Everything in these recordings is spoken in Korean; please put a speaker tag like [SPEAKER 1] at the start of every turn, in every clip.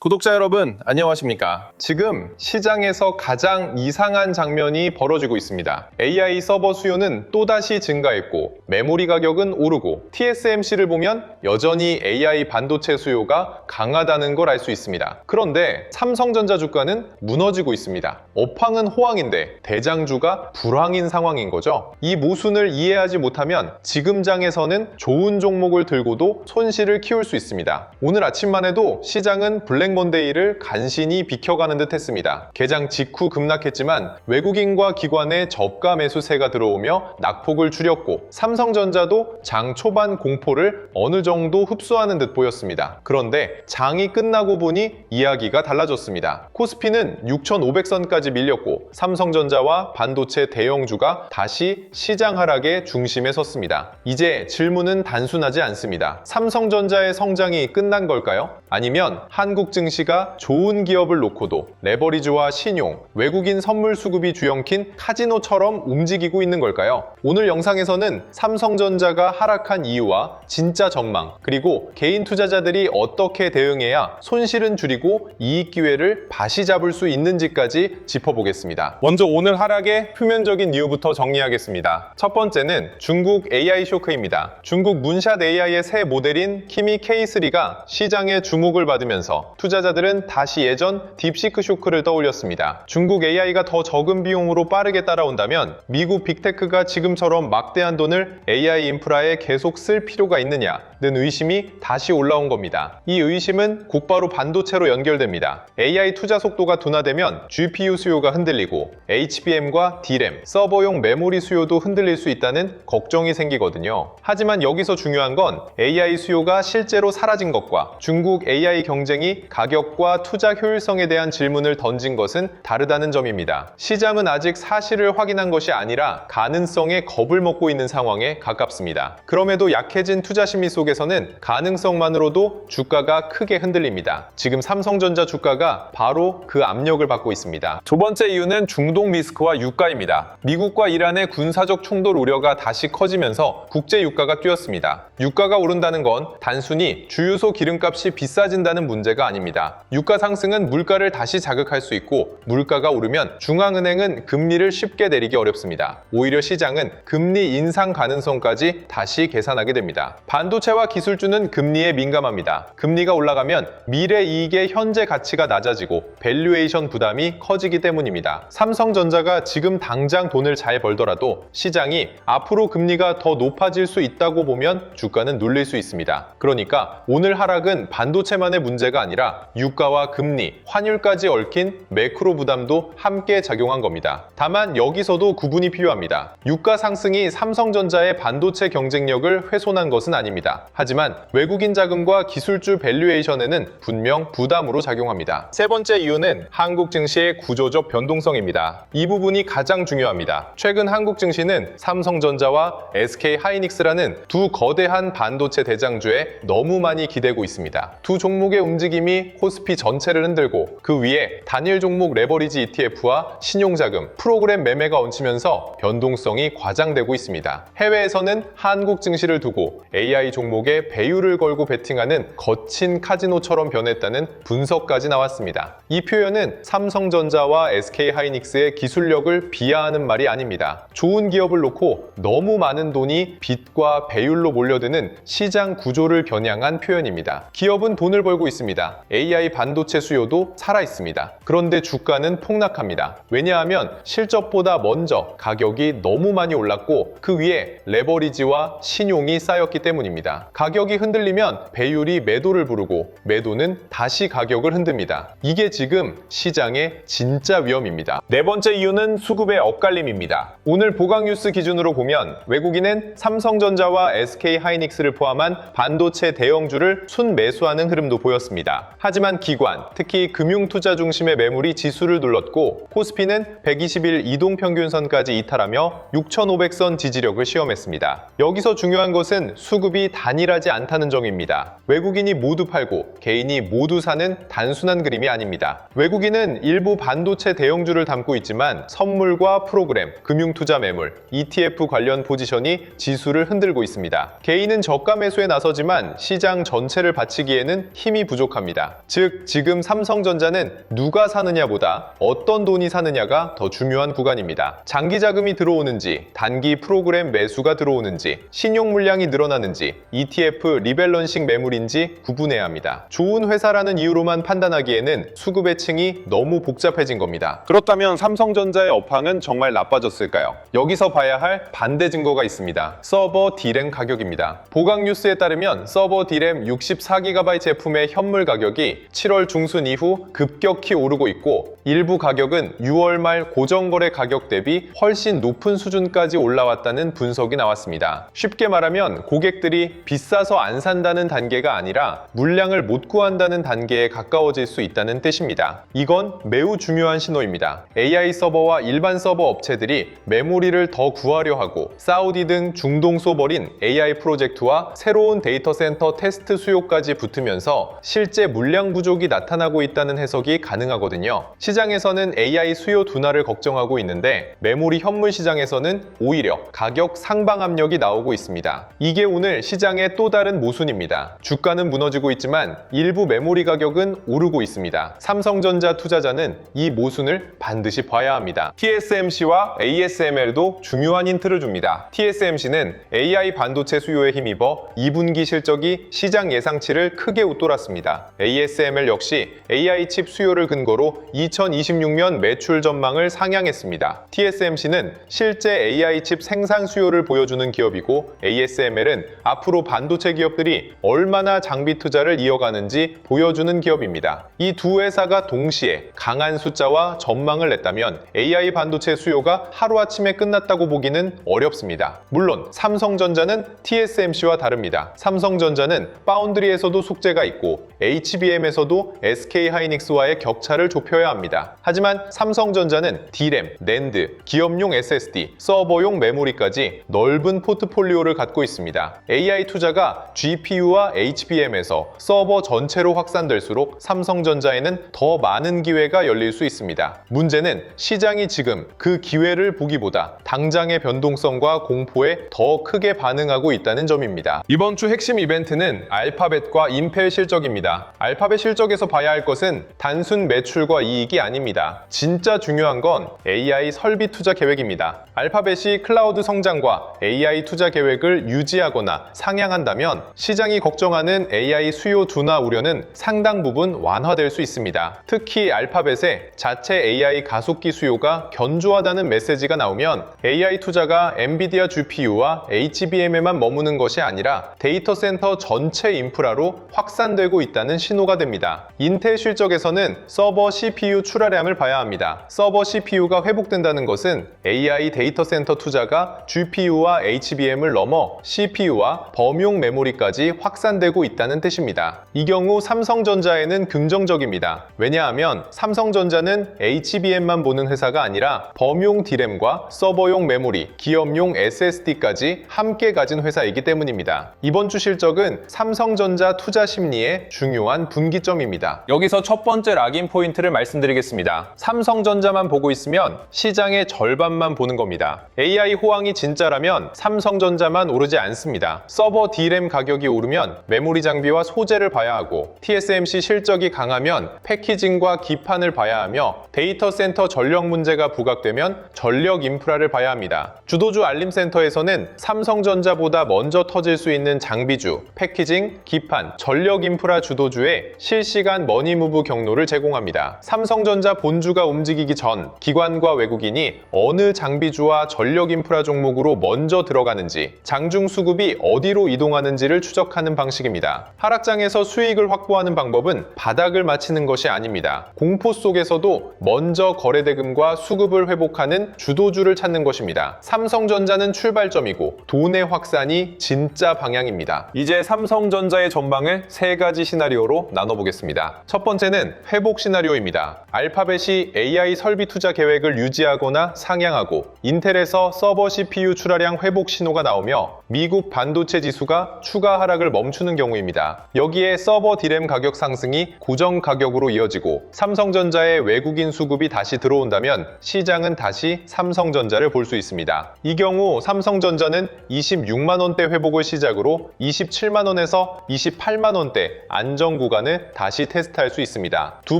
[SPEAKER 1] 구독자 여러분, 안녕하십니까? 지금 시장에서 가장 이상한 장면이 벌어지고 있습니다. AI 서버 수요는 또다시 증가했고 메모리 가격은 오르고 TSMC를 보면 여전히 AI 반도체 수요가 강하다는 걸 알 수 있습니다. 그런데 삼성전자 주가는 무너지고 있습니다. 업황은 호황인데 대장주가 불황인 상황인 거죠. 이 모순을 이해하지 못하면 지금 장에서는 좋은 종목을 들고도 손실을 키울 수 있습니다. 오늘 아침만 해도 시장은 블랙먼데이를 간신히 비켜가는 듯 했습니다. 개장 직후 급락했지만 외국인과 기관의 저가 매수세가 들어오며 낙폭을 줄였고 삼성전자도 장 초반 공포를 어느 정도 흡수하는 듯 보였습니다. 그런데 장이 끝나고 보니 이야기가 달라졌습니다. 코스피는 6,500선까지 밀렸고 삼성전자와 반도체 대형주가 다시 시장 하락의 중심에 섰습니다. 이제 질문은 단순하지 않습니다. 삼성전자의 성장이 끝난 걸까요? 아니면 한국 증시가 좋은 기업을 놓고도 레버리지와 신용, 외국인 선물 수급이 주영킨 카지노처럼 움직이고 있는 걸까요? 오늘 영상에서는 삼성전자가 하락한 이유와 진짜 전망, 그리고 개인 투자자들이 어떻게 대응해야 손실은 줄이고 이익 기회를 다시 잡을 수 있는지까지 짚어보겠습니다. 먼저 오늘 하락의 표면적인 이유부터 정리하겠습니다. 첫 번째는 중국 AI 쇼크입니다. 중국 문샷 AI의 새 모델인 키미 K3가 시장의 주목을 받으면서 투자자들은 다시 예전 딥시크 쇼크를 떠올렸습니다. 중국 AI가 더 적은 비용으로 빠르게 따라온다면 미국 빅테크가 지금처럼 막대한 돈을 AI 인프라에 계속 쓸 필요가 있느냐는 의심이 다시 올라온 겁니다. 이 의심은 곧바로 반도체로 연결됩니다. AI 투자 속도가 둔화되면 GPU 수요가 흔들리고 HBM과 DRAM, 서버용 메모리 수요도 흔들릴 수 있다는 걱정이 생기거든요. 하지만 여기서 중요한 건 AI 수요가 실제로 사라진 것과 중국 AI 경쟁이 가격과 투자 효율성에 대한 질문을 던진 것은 다르다는 점입니다. 시장은 아직 사실을 확인한 것이 아니라 가능성에 겁을 먹고 있는 상황에 가깝습니다. 그럼에도 약해진 투자 심리 속에서는 가능성만으로도 주가가 크게 흔들립니다. 지금 삼성전자 주가가 바로 그 압력을 받고 있습니다. 두 번째 이유는 중동 리스크와 유가입니다. 미국과 이란의 군사적 충돌 우려가 다시 커지면서 국제 유가가 뛰었습니다. 유가가 오른다는 건 단순히 주유소 기름값이 비싸진다는 문제가 아닙니다. 유가 상승은 물가를 다시 자극할 수 있고 물가가 오르면 중앙은행은 금리를 쉽게 내리기 어렵습니다. 오히려 시장은 금리 인상 가능성까지 다시 계산하게 됩니다. 반도체와 기술주는 금리에 민감합니다. 금리가 올라가면 미래 이익의 현재 가치가 낮아지고 밸류에이션 부담이 커지기 때문입니다. 삼성전자가 지금 당장 돈을 잘 벌더라도 시장이 앞으로 금리가 더 높아질 수 있다고 보면 주가는 눌릴 수 있습니다. 그러니까 오늘 하락은 반도체만의 문제가 아니라 유가와 금리, 환율까지 얽힌 매크로 부담도 함께 작용한 겁니다. 다만 여기서도 구분이 필요합니다. 유가 상승이 삼성전자의 반도체 경쟁력을 훼손한 것은 아닙니다. 하지만 외국인 자금과 기술주 밸류에이션에는 분명 부담으로 작용합니다. 세 번째 이유는 한국 증시의 구조적 변동성입니다. 이 부분이 가장 중요합니다. 최근 한국 증시는 삼성전자와 SK하이닉스라는 두 거대한 반도체 대장주에 너무 많이 기대고 있습니다. 두 종목의 움직임이 코스피 전체를 흔들고 그 위에 단일 종목 레버리지 ETF와 신용자금, 프로그램 매매가 얹히면서 변동성이 과장되고 있습니다. 해외에서는 한국 증시를 두고 AI 종목에 배율을 걸고 베팅하는 거친 카지노처럼 변했다는 분석까지 나왔습니다. 이 표현은 삼성전자와 SK하이닉스의 기술력을 비하하는 말이 아닙니다. 좋은 기업을 놓고 너무 많은 돈이 빚과 배율로 몰려드는 시장 구조를 겨냥한 표현입니다. 기업은 돈을 벌고 있습니다. AI 반도체 수요도 살아있습니다. 그런데 주가는 폭락합니다. 왜냐하면 실적보다 먼저 가격이 너무 많이 올랐고 그 위에 레버리지와 신용이 쌓였기 때문입니다. 가격이 흔들리면 배율이 매도를 부르고 매도는 다시 가격을 흔듭니다. 이게 지금 시장의 진짜 위험입니다. 네 번째 이유는 수급의 엇갈림입니다. 오늘 보강뉴스 기준으로 보면 외국인은 삼성전자와 SK하이닉스를 포함한 반도체 대형주를 순매수하는 흐름도 보였습니다. 하지만 기관, 특히 금융투자 중심의 매물이 지수를 눌렀고 코스피는 120일 이동평균선까지 이탈하며 6,500선 지지력을 시험했습니다. 여기서 중요한 것은 수급이 단일하지 않다는 점입니다. 외국인이 모두 팔고 개인이 모두 사는 단순한 그림이 아닙니다. 외국인은 일부 반도체 대형주를 담고 있지만 선물과 프로그램, 금융투자 매물, ETF 관련 포지션이 지수를 흔들고 있습니다. 개인은 저가 매수에 나서지만 시장 전체를 받치기에는 힘이 부족합니다. 즉, 지금 삼성전자는 누가 사느냐보다 어떤 돈이 사느냐가 더 중요한 구간입니다. 장기 자금이 들어오는지, 단기 프로그램 매수가 들어오는지, 신용 물량이 늘어나는지, ETF 리밸런싱 매물인지 구분해야 합니다. 좋은 회사라는 이유로만 판단하기에는 수급의 층이 너무 복잡해진 겁니다. 그렇다면 삼성전자의 업황은 정말 나빠졌을까요? 여기서 봐야 할 반대 증거가 있습니다. 서버 D램 가격입니다. 보강 뉴스에 따르면 서버 D램 64GB 제품의 현물 가격이 7월 중순 이후 급격히 오르고 있고 일부 가격은 6월 말 고정거래 가격 대비 훨씬 높은 수준까지 올라왔다는 분석이 나왔습니다. 쉽게 말하면 고객들이 비싸서 안 산다는 단계가 아니라 물량을 못 구한다는 단계에 가까워질 수 있다는 뜻입니다. 이건 매우 중요한 신호입니다. AI 서버와 일반 서버 업체들이 메모리를 더 구하려 하고 사우디 등 중동 소버린 AI 프로젝트와 새로운 데이터 센터 테스트 수요까지 붙으면서 실제 물량 부족이 나타나고 있다는 해석이 가능하거든요. 시장에서는 AI 수요 둔화를 걱정하고 있는데 메모리 현물 시장에서는 오히려 가격 상방 압력이 나오고 있습니다. 이게 오늘 시장의 또 다른 모순입니다. 주가는 무너지고 있지만 일부 메모리 가격은 오르고 있습니다. 삼성전자 투자자는 이 모순을 반드시 봐야 합니다. TSMC와 ASML도 중요한 힌트를 줍니다. TSMC는 AI 반도체 수요에 힘입어 2분기 실적이 시장 예상치를 크게 웃돌았습니다. ASML 역시 AI 칩 수요를 근거로 2026년 매출 전망을 상향했습니다. TSMC는 실제 AI 칩 생산 수요를 보여주는 기업이고 ASML은 앞으로 반도체 기업들이 얼마나 장비 투자를 이어가는지 보여주는 기업입니다. 이 두 회사가 동시에 강한 숫자와 전망을 냈다면 AI 반도체 수요가 하루아침에 끝났다고 보기는 어렵습니다. 물론 삼성전자는 TSMC와 다릅니다. 삼성전자는 파운드리에서도 숙제가 있고 HBM에서도 SK하이닉스와의 격차를 좁혀야 합니다. 하지만 삼성전자는 D램, 낸드, 기업용 SSD, 서버용 메모리까지 넓은 포트폴리오를 갖고 있습니다. AI 투자가 GPU와 HBM에서 서버 전체로 확산될수록 삼성전자에는 더 많은 기회가 열릴 수 있습니다. 문제는 시장이 지금 그 기회를 보기보다 당장의 변동성과 공포에 더 크게 반응하고 있다는 점입니다. 이번 주 핵심 이벤트는 알파벳과 인펠 실적입니다. 알파벳 실적에서 봐야 할 것은 단순 매출과 이익이 아닙니다. 진짜 중요한 건 AI 설비 투자 계획입니다. 알파벳이 클라우드 성장과 AI 투자 계획을 유지하거나 상향한다면 시장이 걱정하는 AI 수요 둔화 우려는 상당 부분 완화될 수 있습니다. 특히 알파벳의 자체 AI 가속기 수요가 견조하다는 메시지가 나오면 AI 투자가 엔비디아 GPU와 HBM에만 머무는 것이 아니라 데이터 센터 전체 인프라로 확산되고 있다는 신호가 됩니다. 인텔 실적에서는 서버 CPU 출하량을 봐야 합니다. 서버 CPU가 회복된다는 것은 AI 데이터 센터 투자가 GPU와 HBM을 넘어 CPU와 범용 메모리까지 확산되고 있다는 뜻입니다. 이 경우 삼성전자에는 긍정적입니다. 왜냐하면 삼성전자는 HBM만 보는 회사가 아니라 범용 D램과 서버용 메모리, 기업용 SSD까지 함께 가진 회사이기 때문입니다. 이번 주 실적은 삼성전자 투자 심리의 중요한 분기점입니다. 여기서 첫 번째 락인 포인트를 말씀드리겠습니다. 삼성전자만 보고 있으면 시장의 절반만 보는 겁니다. AI 호황이 진짜라면 삼성전자만 오르지 않습니다. 서버 D램 가격이 오르면 메모리 장비와 소재를 봐야 하고 TSMC 실적이 강하면 패키징과 기판을 봐야 하며 데이터 센터 전력 문제가 부각되면 전력 인프라를 봐야 합니다. 주도주 알림센터에서는 삼성전자보다 먼저 터질 수 있는 장비주, 패키징, 기판, 전력 인프라 주도주의 실시간 머니무브 경로를 제공합니다. 삼성전자 본주가 움직이기 전 기관과 외국인이 어느 장비주와 전력 인프라 종목으로 먼저 들어가는지, 장중 수급이 어디로 이동하는지를 추적하는 방식입니다. 하락장에서 수익을 확보하는 방법은 바닥을 맞히는 것이 아닙니다. 공포 속에서도 먼저 거래대금과 수급을 회복하는 주도주를 찾는 것입니다. 삼성전자는 출발점이고 돈의 확산이 진짜 방향입니다. 이제 삼성전자의 전망을 세 가지 시나리오로 나눠보겠습니다. 첫 번째는 회복 시나리오입니다. 알파벳이 AI 설비 투자 계획을 유지하거나 상향하고 인텔에서 서버 CPU 출하량 회복 신호가 나오며 미국 반도체 지수 지수가 추가 하락을 멈추는 경우입니다. 여기에 서버 D램 가격 상승이 고정 가격으로 이어지고 삼성전자의 외국인 수급이 다시 들어온다면 시장은 다시 삼성전자를 볼 수 있습니다. 이 경우 삼성전자는 26만원대 회복을 시작으로 27만원에서 28만원대 안정 구간을 다시 테스트할 수 있습니다. 두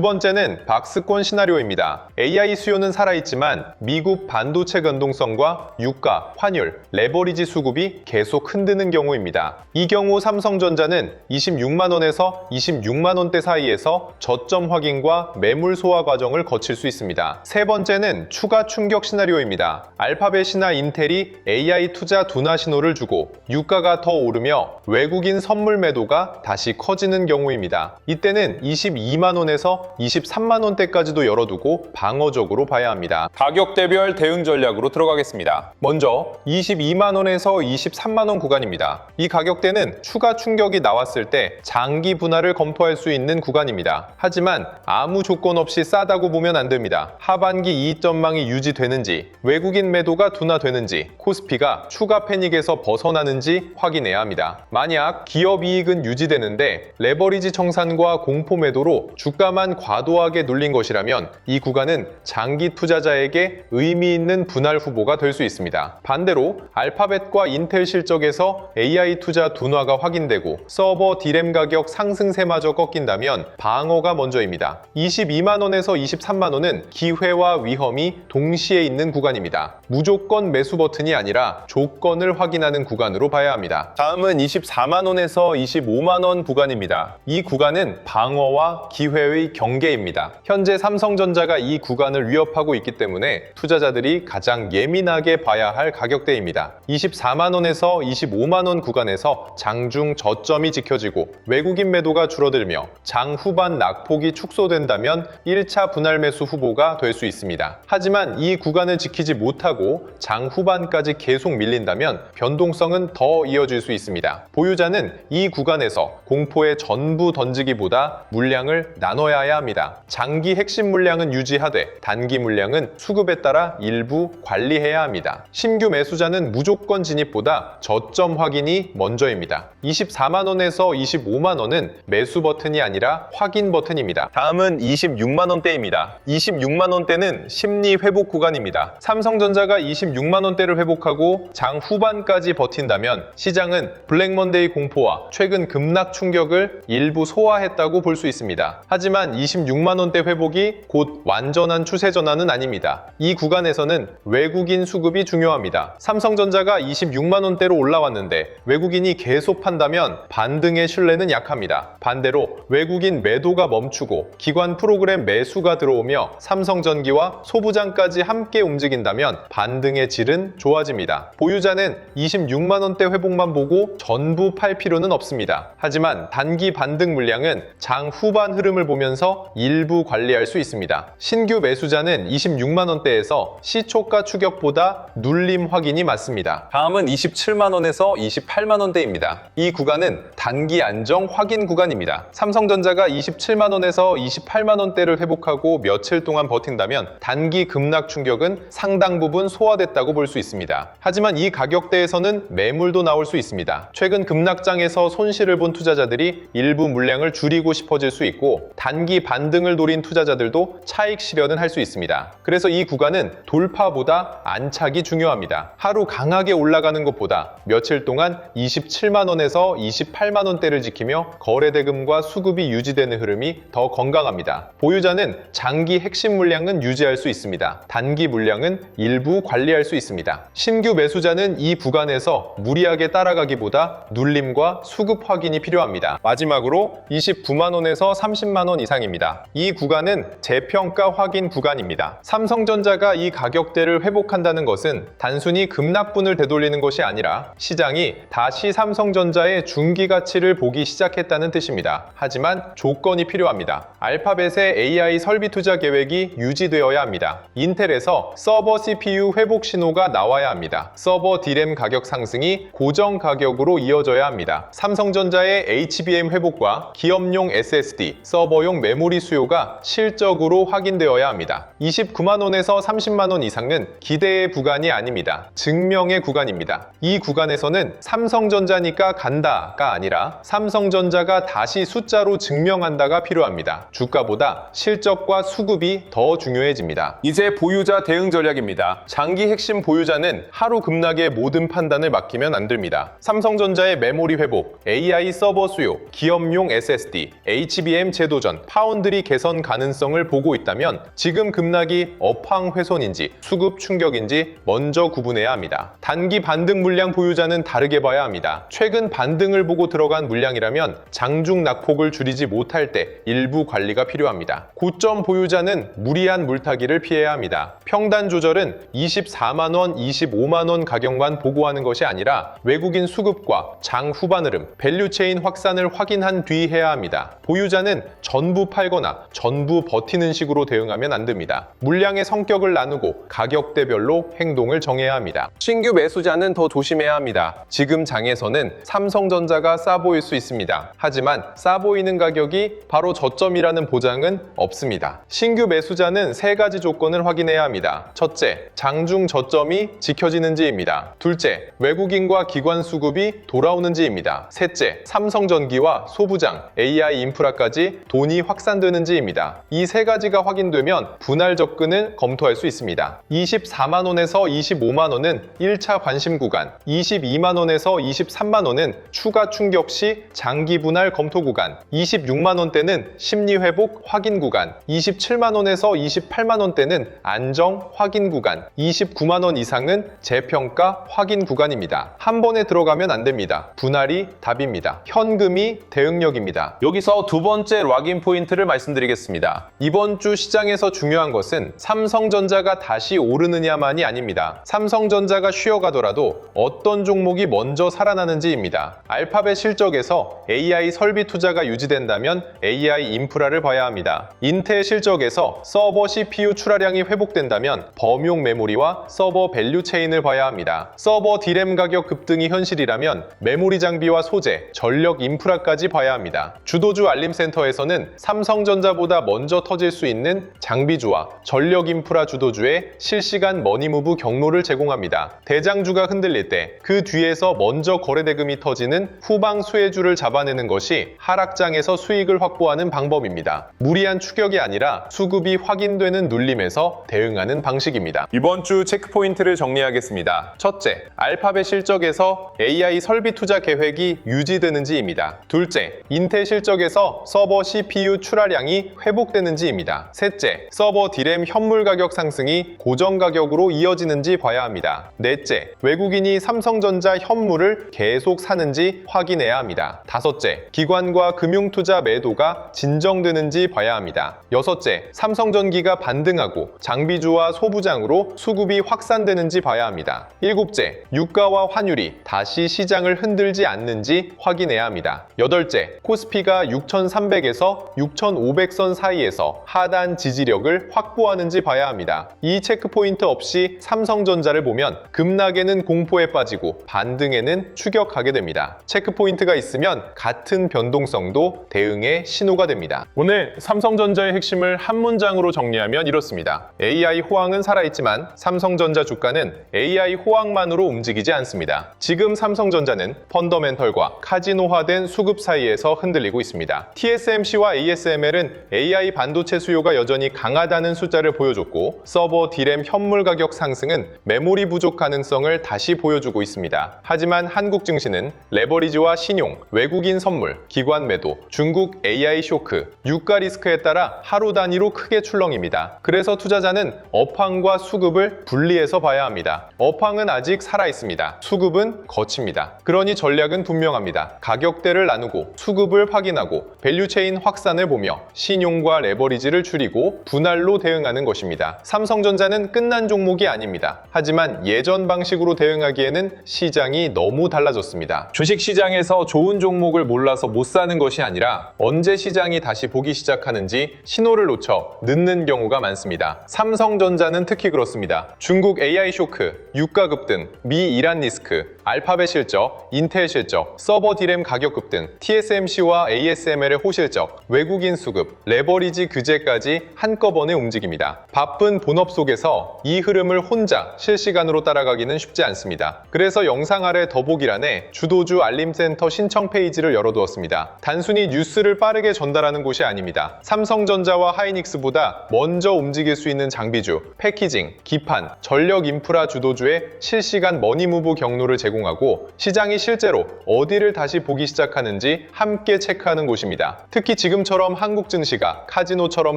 [SPEAKER 1] 번째는 박스권 시나리오입니다. AI 수요는 살아있지만 미국 반도체 변동성과 유가, 환율, 레버리지 수급이 계속 흔드는 경우입니다. 이 경우 삼성전자는 26만원에서 26만원대 사이에서 저점 확인과 매물 소화 과정을 거칠 수 있습니다. 세 번째는 추가 충격 시나리오입니다. 알파벳이나 인텔이 AI 투자 둔화 신호를 주고 유가가 더 오르며 외국인 선물 매도가 다시 커지는 경우입니다. 이때는 22만원에서 23만원대까지도 열어두고 방어적으로 봐야 합니다. 가격대별 대응 전략으로 들어가겠습니다. 먼저 22만원에서 23만원 구간입니다. 이 가격대는 추가 충격이 나왔을 때 장기 분할을 검토할 수 있는 구간입니다. 하지만 아무 조건 없이 싸다고 보면 안 됩니다. 하반기 이익 전망이 유지되는지, 외국인 매도가 둔화되는지, 코스피가 추가 패닉에서 벗어나는지 확인해야 합니다. 만약 기업 이익은 유지되는데 레버리지 청산과 공포 매도로 주가만 과도하게 눌린 것이라면 이 구간은 장기 투자자에게 의미 있는 분할 후보가 될 수 있습니다. 반대로 알파벳과 인텔 실적에서 AI 투자 둔화가 확인되고 서버 D램 가격 상승세마저 꺾인다면 방어가 먼저입니다. 22만원에서 23만원은 기회와 위험이 동시에 있는 구간입니다. 무조건 매수 버튼이 아니라 조건을 확인하는 구간으로 봐야 합니다. 다음은 24만원에서 25만원 구간입니다. 이 구간은 방어와 기회의 경계입니다. 현재 삼성전자가 이 구간을 위협하고 있기 때문에 투자자들이 가장 예민하게 봐야 할 가격대입니다. 24만원에서 25만원 구간에서 장중 저점이 지켜지고 외국인 매도가 줄어들며 장 후반 낙폭이 축소된다면 1차 분할 매수 후보가 될 수 있습니다. 하지만 이 구간을 지키지 못하고 장 후반까지 계속 밀린다면 변동성은 더 이어질 수 있습니다. 보유자는 이 구간에서 공포에 전부 던지기보다 물량을 나눠야 합니다. 장기 핵심 물량은 유지하되 단기 물량은 수급에 따라 일부 관리해야 합니다. 신규 매수자는 무조건 진입보다 저점 확인이 먼저입니다. 24만원에서 25만원은 매수 버튼이 아니라 확인 버튼입니다. 다음은 26만원대입니다. 26만원대는 심리 회복 구간입니다. 삼성전자가 26만원대를 회복하고 장 후반까지 버틴다면 시장은 블랙먼데이 공포와 최근 급락 충격을 일부 소화했다고 볼 수 있습니다. 하지만 26만원대 회복이 곧 완전한 추세 전환은 아닙니다. 이 구간에서는 외국인 수급이 중요합니다. 삼성전자가 26만원대로 올라왔는데 외국인이 계속 판다면 반등의 신뢰는 약합니다. 반대로 외국인 매도가 멈추고 기관 프로그램 매수가 들어오며 삼성전기와 소부장까지 함께 움직인다면 반등의 질은 좋아집니다. 보유자는 26만원대 회복만 보고 전부 팔 필요는 없습니다. 하지만 단기 반등 물량은 장 후반 흐름을 보면서 일부 관리할 수 있습니다. 신규 매수자는 26만원대에서 시초가 추격보다 눌림 확인이 맞습니다. 다음은 27만원에서 28만원대입니다. 이 구간은 단기 안정 확인 구간입니다. 삼성전자가 27만원에서 28만원대를 회복하고 며칠 동안 버틴다면 단기 급락 충격은 상당 부분 소화됐다고 볼 수 있습니다. 하지만 이 가격대에서는 매물도 나올 수 있습니다. 최근 급락장에서 손실을 본 투자자들이 일부 물량을 줄이고 싶어질 수 있고 단기 반등을 노린 투자자들도 차익 실현은 할 수 있습니다. 그래서 이 구간은 돌파보다 안착이 중요합니다. 하루 강하게 올라가는 것보다 며칠 동안 27만원에서 28만원대를 지키며 거래대금과 수급이 유지되는 흐름이 더 건강합니다. 보유자는 장기 핵심 물량은 유지할 수 있습니다. 단기 물량은 일부 관리할 수 있습니다. 신규 매수자는 이 구간에서 무리하게 따라가기보다 눌림과 수급 확인이 필요합니다. 마지막으로 29만원에서 30만원 이상입니다. 이 구간은 재평가 확인 구간입니다. 삼성전자가 이 가격대를 회복한다는 것은 단순히 급락분을 되돌리는 것이 아니라 시장이 다시 삼성전자의 중기 가치를 보기 시작했다는 뜻입니다. 하지만 조건이 필요합니다. 알파벳의 AI 설비 투자 계획이 유지되어야 합니다. 인텔에서 서버 CPU 회복 신호가 나와야 합니다. 서버 D램 가격 상승이 고정 가격으로 이어져야 합니다. 삼성전자의 HBM 회복과 기업용 SSD, 서버용 메모리 수요가 실적으로 확인되어야 합니다. 29만원에서 30만원 이상은 기대의 구간이 아닙니다. 증명의 구간입니다. 이 구간에서는 삼성 삼성전자니까 간다가 아니라 삼성전자가 다시 숫자로 증명한다가 필요합니다. 주가보다 실적과 수급이 더 중요해집니다. 이제 보유자 대응 전략입니다. 장기 핵심 보유자는 하루 급락의 모든 판단을 맡기면 안 됩니다. 삼성전자의 메모리 회복, AI 서버 수요, 기업용 SSD, HBM 재도전, 파운드리 개선 가능성을 보고 있다면 지금 급락이 업황 훼손인지 수급 충격인지 먼저 구분해야 합니다. 단기 반등 물량 보유자는 다르게 봐야 합니다. 최근 반등을 보고 들어간 물량이라면 장중 낙폭을 줄이지 못할 때 일부 관리가 필요합니다. 고점 보유자는 무리한 물타기를 피해야 합니다. 평단 조절은 24만원, 25만원 가격만 보고하는 것이 아니라 외국인 수급과 장 후반 흐름, 밸류체인 확산을 확인한 뒤 해야 합니다. 보유자는 전부 팔거나 전부 버티는 식으로 대응하면 안 됩니다. 물량의 성격을 나누고 가격대별로 행동을 정해야 합니다. 신규 매수자는 더 조심해야 합니다. 지금 장에서는 삼성전자가 싸 보일 수 있습니다. 하지만 싸 보이는 가격이 바로 저점이라는 보장은 없습니다. 신규 매수자는 세 가지 조건을 확인해야 합니다. 첫째, 장중 저점이 지켜지는지입니다. 둘째, 외국인과 기관 수급이 돌아오는지입니다. 셋째, 삼성전기와 소부장, AI 인프라까지 돈이 확산되는지입니다. 이 세 가지가 확인되면 분할 접근을 검토할 수 있습니다. 24만원에서 25만원은 1차 관심 구간, 22만원에서 23만원은 추가 충격 시 장기 분할 검토 구간, 26만원대는 심리 회복 확인 구간, 27만원에서 28만원대는 안정 확인 구간, 29만원 이상은 재평가 확인 구간입니다. 한 번에 들어가면 안 됩니다. 분할이 답입니다. 현금이 대응력입니다. 여기서 두 번째 락인 포인트를 말씀드리겠습니다. 이번 주 시장에서 중요한 것은 삼성전자가 다시 오르느냐만이 아닙니다. 삼성전자가 쉬어가더라도 어떤 종목이 먼저 살아나는지입니다. 알파벳 실적에서 AI 설비 투자가 유지된다면 AI 인프라를 봐야 합니다. 인텔 실적에서 서버 CPU 출하량이 회복된다면 범용 메모리와 서버 밸류 체인을 봐야 합니다. 서버 D램 가격 급등이 현실이라면 메모리 장비와 소재, 전력 인프라까지 봐야 합니다. 주도주 알림센터에서는 삼성전자보다 먼저 터질 수 있는 장비주와 전력 인프라 주도주의 실시간 머니무브 경로를 제공합니다. 대장주가 흔들릴 때 그 뒤에서 먼저 거래대금이 터지는 후방 수혜주를 잡아내는 것이 하락장에서 수익을 확보하는 방법입니다. 무리한 추격이 아니라 수급이 확인되는 눌림에서 대응하는 방식입니다. 이번 주 체크포인트를 정리하겠습니다. 첫째, 알파벳 실적에서 AI 설비 투자 계획이 유지되는지입니다. 둘째, 인텔 실적에서 서버 CPU 출하량이 회복되는지입니다. 셋째, 서버 D램 현물 가격 상승이 고정 가격으로 이어지는지 봐야 합니다. 넷째, 외국인이 삼성전자 현물을 계속 사는지 확인해야 합니다. 다섯째, 기관과 금융투자 매도가 진정되는지 봐야 합니다. 여섯째, 삼성전기가 반등하고 장비주와 소부장으로 수급이 확산되는지 봐야 합니다. 일곱째, 유가와 환율이 다시 시장을 흔들지 않는지 확인해야 합니다. 여덟째, 코스피가 6,300에서 6,500선 사이에서 하단 지지력을 확보하는지 봐야 합니다. 이 체크포인트 없이 삼성전자를 보면 급락에는 공포에 빠지고 반등에는 추격하게 됩니다. 체크포인트가 있으면 같은 변동성도 대응의 신호가 됩니다. 오늘 삼성전자의 핵심을 한 문장으로 정리하면 이렇습니다. AI 호황은 살아있지만 삼성전자 주가는 AI 호황만으로 움직이지 않습니다. 지금 삼성전자는 펀더멘털과 카지노화된 수급 사이에서 흔들리고 있습니다. TSMC와 ASML은 AI 반도체 수요가 여전히 강하다는 숫자를 보여줬고 서버 D램 현물 가격 상승은 메모리 부족 가능성을 다시 보여주고 있습니다. 하지만 한국 증시는 레버리지와 신용, 외국인 선물, 기관 매도, 중국 AI 쇼크, 유가 리스크에 따라 하루 단위로 크게 출렁입니다. 그래서 투자자는 업황과 수급을 분리해서 봐야 합니다. 업황은 아직 살아있습니다. 수급은 거칩니다. 그러니 전략은 분명합니다. 가격대를 나누고 수급을 확인하고 밸류체인 확산을 보며 신용과 레버리지를 줄이고 분할로 대응하는 것입니다. 삼성전자는 끝난 종목이 아닙니다. 하지만 예전 방식으로 대응하기에는 시장이 너무 달라졌습니다. 주식시장에서 좋은 종목을 몰라서 못 사는 것이 아니라 언제 시장이 다시 보기 시작하는지 신호를 놓쳐 늦는 경우가 많습니다. 삼성전자는 특히 그렇습니다. 중국 AI 쇼크, 유가 급등, 미 이란 리스크, 알파벳 실적, 인텔 실적, 서버 D램 가격 급등, TSMC와 ASML의 호실적, 외국인 수급, 레버리지 규제까지 한꺼번에 움직입니다. 바쁜 본업 속에서 이 흐름을 혼자 실시간으로 따라가기는 쉽지 않습니다. 그래서 영상 아래 더보기란에 주도주 알림센터 신청 페이지를 열어두었습니다. 단순히 뉴스를 빠르게 전달하는 곳이 아닙니다. 삼성전자와 하이닉스보다 먼저 움직일 수 있는 장비주, 패키징, 기판, 전력 인프라 주도주의 실시간 머니무브 경로를 제공하고 시장이 실제로 어디를 다시 보기 시작하는지 함께 체크하는 곳입니다. 특히 지금처럼 한국 증시가 카지노처럼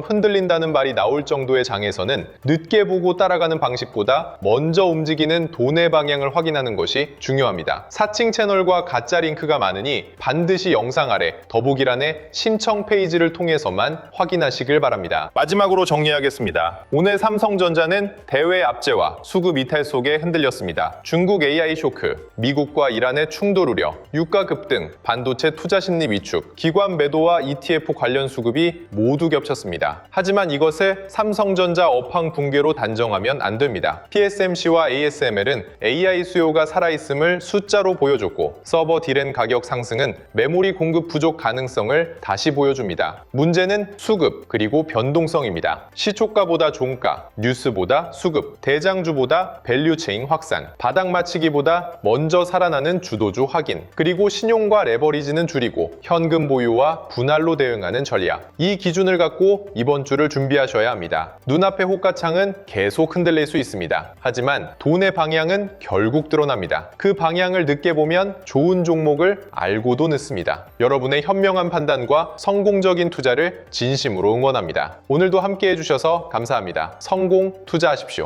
[SPEAKER 1] 흔들린다는 말이 나올 정도의 장에서는 늦게 보고 따라가는 방식보다 먼저 움직이는 돈의 방향을 확인하는 것이 중요합니다. 사칭 채널과 가짜 링크가 많으니 반드시 영상 아래 더보기란의 신청 페이지를 통해서만 확인하시길 바랍니다. 마지막으로 정리하겠습니다. 오늘 삼성전자는 대외 압제와 수급 이탈 속에 흔들렸습니다. 중국 AI 쇼크, 미국과 이란의 충돌 우려, 유가 급등, 반도체 투자 심리 위축, 기관 매도와 ETF 관련 수급이 모두 겹쳤습니다. 하지만 이것을 삼성전자 업황 붕괴로 단정하면 안 됩니다. TSMC와 ASML은 AI 수요가 살아있음을 숫자로 보여줬고 서버 D램 가격 상승은 메모리 공급 부족 가능성을 다시 보여줍니다. 문제는 수급 그리고 변동성입니다. 시초가보다 종가, 뉴스보다 수급, 대장주보다 밸류체인 확산, 바닥 맞추기보다 먼저 살아나는 주도주 확인, 그리고 신용과 레버리지는 줄이고 현금 보유와 분할로 대응하는 전략. 이 기준을 갖고 이번 주를 준비하셔야 합니다. 눈앞의 호가창은 계속 흔들릴 수 있습니다. 하지만 돈의 방향은 결국 드러납니다. 그 방향을 늦게 보면 좋은 종목을 알고도 늦습니다. 여러분의 현명한 판단과 성공적인 투자를 진심으로 응원합니다. 오늘도 함께 해주셔서 감사합니다. 성공 투자하십시오.